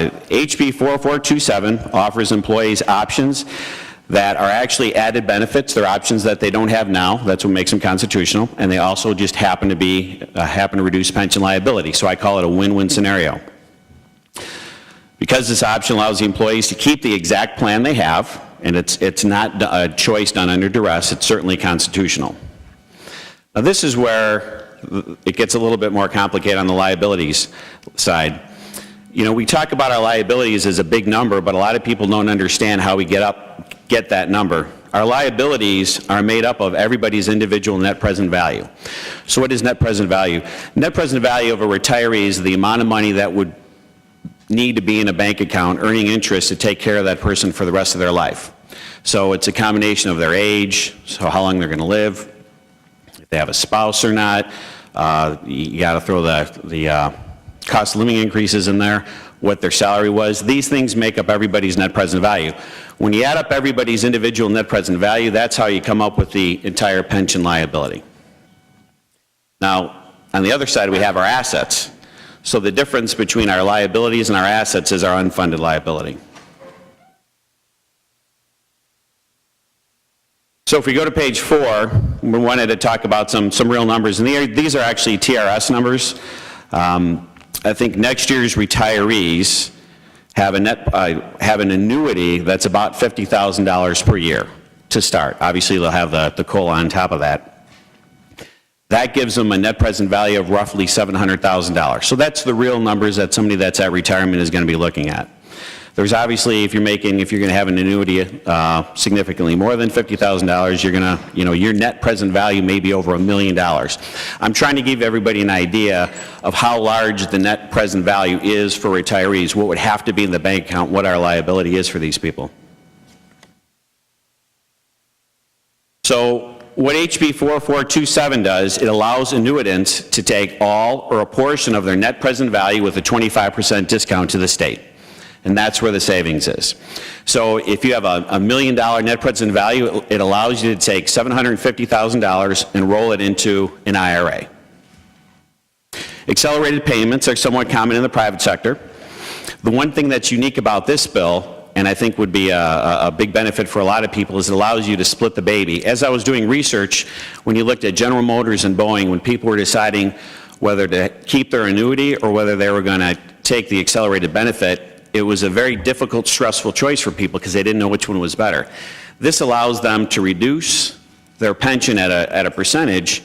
HB 4427 offers employees options that are actually added benefits. They're options that they don't have now. That's what makes them constitutional. And they also just happen to reduce pension liability. So I call it a win-win scenario. Because this option allows the employees to keep the exact plan they have, and it's not a choice done under duress, it's certainly constitutional. Now this is where it gets a little bit more complicated on the liabilities side. You know, we talk about our liabilities as a big number, but a lot of people don't understand how we get that number. Our liabilities are made up of everybody's individual net present value. So what is net present value? Net present value of a retiree is the amount of money that would need to be in a bank account earning interest to take care of that person for the rest of their life. So it's a combination of their age, so how long they're going to live, if they have a spouse or not. You got to throw the cost of living increases in there, what their salary was. These things make up everybody's net present value. When you add up everybody's individual net present value, that's how you come up with the entire pension liability. Now, on the other side, we have our assets. So the difference between our liabilities and our assets is our unfunded liability. So if we go to page 4, we wanted to talk about some real numbers. And these are actually TRS numbers. I think next year's retirees have an annuity that's about $50,000 per year to start. Obviously, they'll have the COLA on top of that. That gives them a net present value of roughly $700,000. So that's the real numbers that somebody that's at retirement is going to be looking at. There's obviously, if you're going to have an annuity significantly more than $50,000, you're going to, your net present value may be over $1 million. I'm trying to give everybody an idea of how large the net present value is for retirees, what would have to be in the bank account, what our liability is for these people. So what HB 4427 does, it allows annuitants to take all or a portion of their net present value with a 25% discount to the state. And that's where the savings is. So if you have a $1 million net present value, it allows you to take $750,000 and roll it into an IRA. Accelerated payments are somewhat common in the private sector. The one thing that's unique about this bill, and I think would be a big benefit for a lot of people, is it allows you to split the baby. As I was doing research, when you looked at General Motors and Boeing, when people were deciding whether to keep their annuity or whether they were going to take the accelerated benefit, it was a very difficult, stressful choice for people because they didn't know which one was better. This allows them to reduce their pension at a percentage,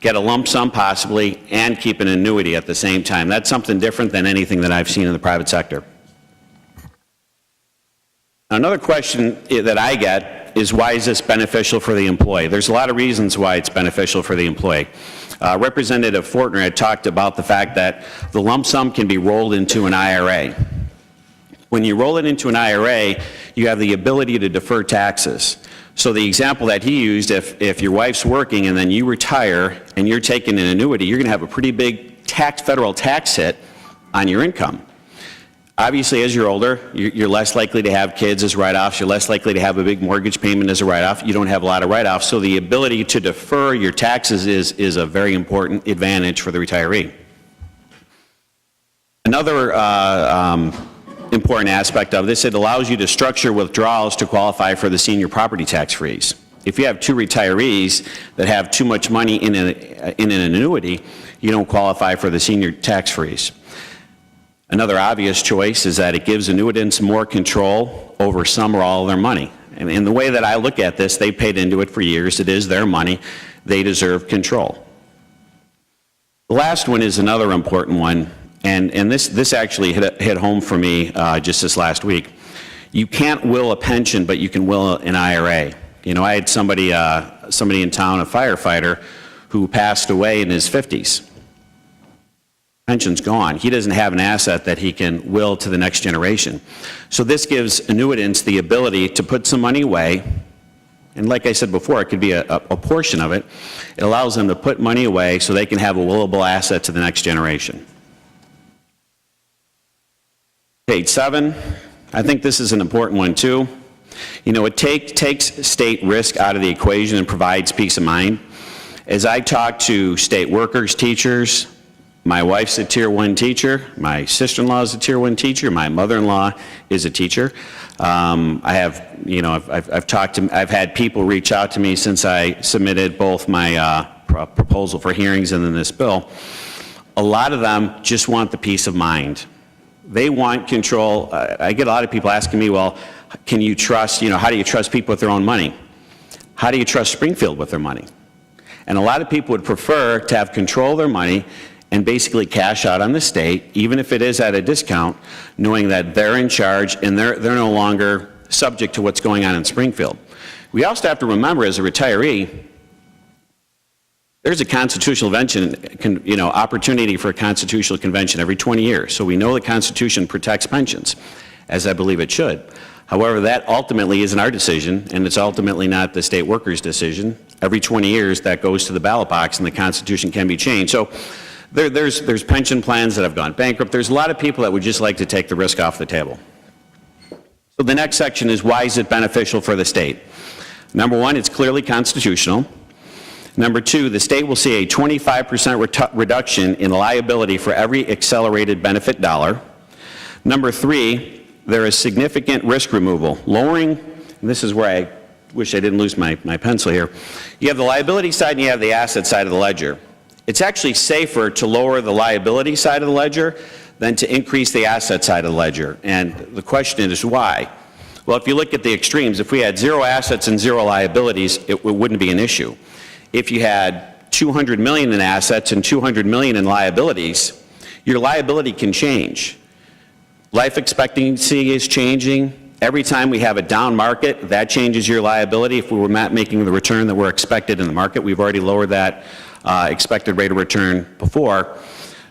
get a lump sum possibly, and keep an annuity at the same time. That's something different than anything that I've seen in the private sector. Another question that I get is, why is this beneficial for the employee? There's a lot of reasons why it's beneficial for the employee. Representative Fortner had talked about the fact that the lump sum can be rolled into an IRA. When you roll it into an IRA, you have the ability to defer taxes. So the example that he used, if your wife's working and then you retire and you're taking an annuity, you're going to have a pretty big federal tax hit on your income. Obviously, as you're older, you're less likely to have kids as write-offs. You're less likely to have a big mortgage payment as a write-off. You don't have a lot of write-offs. So the ability to defer your taxes is a very important advantage for the retiree. Another important aspect of this, it allows you to structure withdrawals to qualify for the senior property tax freeze. If you have two retirees that have too much money in an annuity, you don't qualify for the senior tax freeze. Another obvious choice is that it gives annuitants more control over some or all of their money. And the way that I look at this, they paid into it for years. It is their money. They deserve control. The last one is another important one. And this actually hit home for me just this last week. You can't will a pension, but you can will an IRA. You know, I had somebody in town, a firefighter, who passed away in his 50s. Pension's gone. He doesn't have an asset that he can will to the next generation. So this gives annuitants the ability to put some money away. And like I said before, it could be a portion of it. It allows them to put money away so they can have a willable asset to the next generation. Page 7, I think this is an important one too. You know, it takes state risk out of the equation and provides peace of mind. As I talk to state workers, teachers, My wife's a Tier 1 teacher. My sister-in-law is a Tier 1 teacher. My mother-in-law is a teacher. I have, I've had people reach out to me since I submitted both my proposal for hearings and then this bill. A lot of them just want the peace of mind. They want control. I get a lot of people asking me, well, can you trust, how do you trust people with their own money? How do you trust Springfield with their money? And a lot of people would prefer to have control of their money and basically cash out on the state, even if it is at a discount, knowing that they're in charge and they're no longer subject to what's going on in Springfield. We also have to remember, as a retiree, there's a constitutional convention, opportunity for a constitutional convention every 20 years. So we know the Constitution protects pensions, as I believe it should. However, that ultimately isn't our decision, and it's ultimately not the state workers' decision. Every 20 years, that goes to the ballot box, and the Constitution can be changed. So there's pension plans that have gone bankrupt. There's a lot of people that would just like to take the risk off the table. So the next section is, why is it beneficial for the state? Number one, it's clearly constitutional. Number two, the state will see a 25% reduction in liability for every accelerated benefit dollar. Number three, there is significant risk removal, lowering, and this is where I wish I didn't lose my pencil here. You have the liability side and you have the asset side of the ledger. It's actually safer to lower the liability side of the ledger than to increase the asset side of the ledger. And the question is why? Well, if you look at the extremes, if we had zero assets and zero liabilities, it wouldn't be an issue. If you had 200 million in assets and 200 million in liabilities, your liability can change. Life expectancy is changing. Every time we have a down market, that changes your liability. If we were not making the return that we're expected in the market, we've already lowered that expected rate of return before.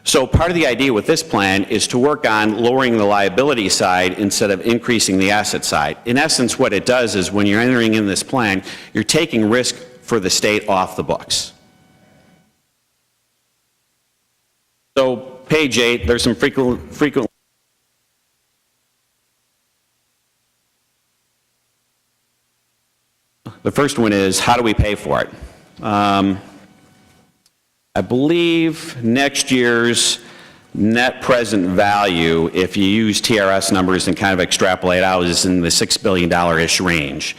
So part of the idea with this plan is to work on lowering the liability side instead of increasing the asset side. In essence, what it does is when you're entering in this plan, you're taking risk for the state off the books. So page 8, there's some frequent The first one is, how do we pay for it? I believe next year's net present value, if you use TRS numbers and kind of extrapolate out, is in the $6 billion-ish range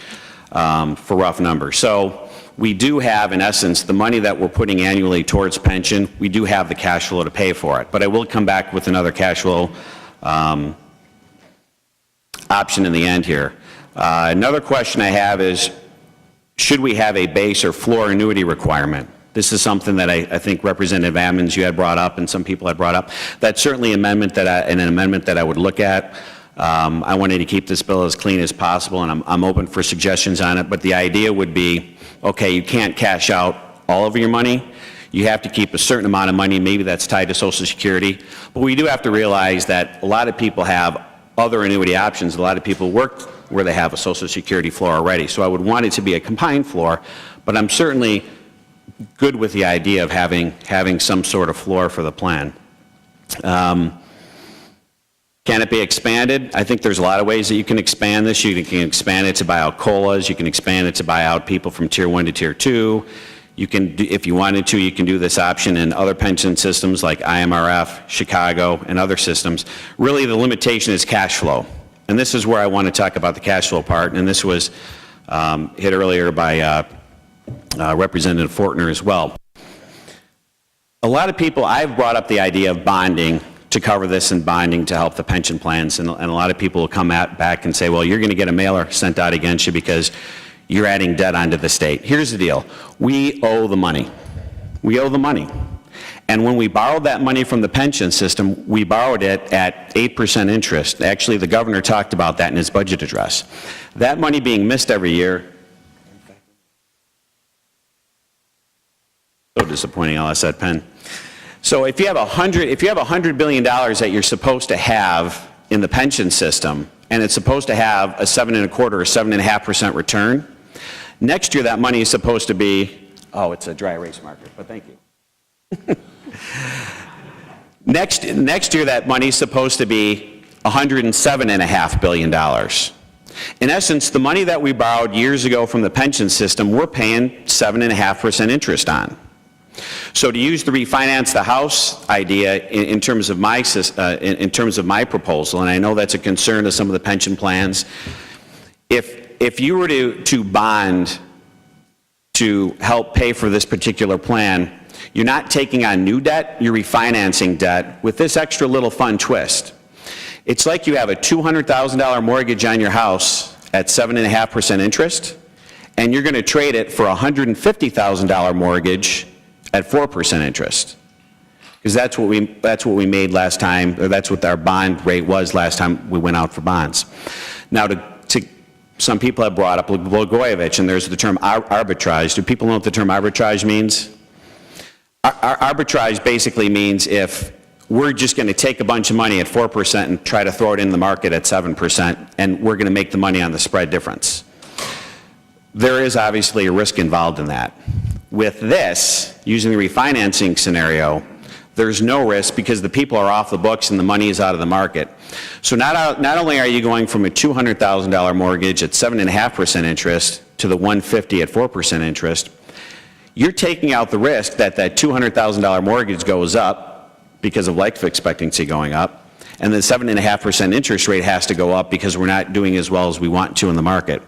for rough numbers. So we do have, in essence, the money that we're putting annually towards pension, we do have the cash flow to pay for it. But I will come back with another cash flow option in the end here. Another question I have is, should we have a base or floor annuity requirement? This is something that I think Representative Ammons, you had brought up, and some people had brought up. That's certainly an amendment that I would look at. I wanted to keep this bill as clean as possible, and I'm open for suggestions on it. But the idea would be, okay, you can't cash out all of your money. You have to keep a certain amount of money. Maybe that's tied to Social Security. But we do have to realize that a lot of people have other annuity options. A lot of people work where they have a Social Security floor already. So I would want it to be a combined floor, but I'm certainly good with the idea of having some sort of floor for the plan. Can it be expanded? I think there's a lot of ways that you can expand this. You can expand it to buy out COLAs. You can expand it to buy out people from Tier 1 to Tier 2. You can, if you wanted to, you can do this option in other pension systems like IMRF, Chicago, and other systems. Really, the limitation is cash flow. And this is where I want to talk about the cash flow part. And this was hit earlier by Representative Fortner as well. A lot of people, I've brought up the idea of bonding to cover this and bonding to help the pension plans. And a lot of people will come back and say, well, you're going to get a mailer sent out against you because you're adding debt onto the state. Here's the deal. We owe the money. We owe the money. And when we borrowed that money from the pension system, we borrowed it at 8% interest. Actually, the governor talked about that in his budget address. That money being missed every year, so disappointing, I lost that pen. So if you have $100 billion that you're supposed to have in the pension system, and it's supposed to have a 7.25 or 7.5% return, next year that money is supposed to be, oh, it's a dry erase marker, but thank you. Next year that money is supposed to be $107.5 billion. In essence, the money that we borrowed years ago from the pension system, we're paying 7.5% interest on. So to use the refinance the house idea in terms of my proposal, and I know that's a concern to some of the pension plans, if you were to bond to help pay for this particular plan, you're not taking on new debt, you're refinancing debt with this extra little fun twist. It's like you have a $200,000 mortgage on your house at 7.5% interest, and you're going to trade it for a $150,000 mortgage at 4% interest. Because that's what we made last time, or that's what our bond rate was last time we went out for bonds. Now, some people have brought up Blagojevich, and there's the term arbitrage. Do people know what the term arbitrage means? Arbitrage basically means if we're just going to take a bunch of money at 4% and try to throw it in the market at 7%, and we're going to make the money on the spread difference. There is obviously a risk involved in that. With this, using the refinancing scenario, there's no risk because the people are off the books and the money is out of the market. So not only are you going from a $200,000 mortgage at 7.5% interest to the $150,000 at 4% interest, you're taking out the risk that that $200,000 mortgage goes up because of life expectancy going up, and the 7.5% interest rate has to go up because we're not doing as well as we want to in the market.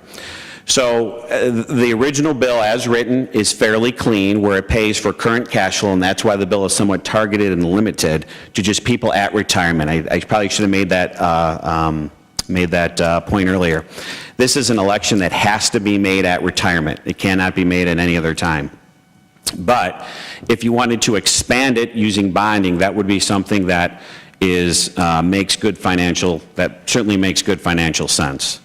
So the original bill as written is fairly clean, where it pays for current cash flow, and that's why the bill is somewhat targeted and limited to just people at retirement. I probably should have made that point earlier. This is an election that has to be made at retirement. It cannot be made at any other time. But if you wanted to expand it using bonding, that would be something that certainly makes good financial sense.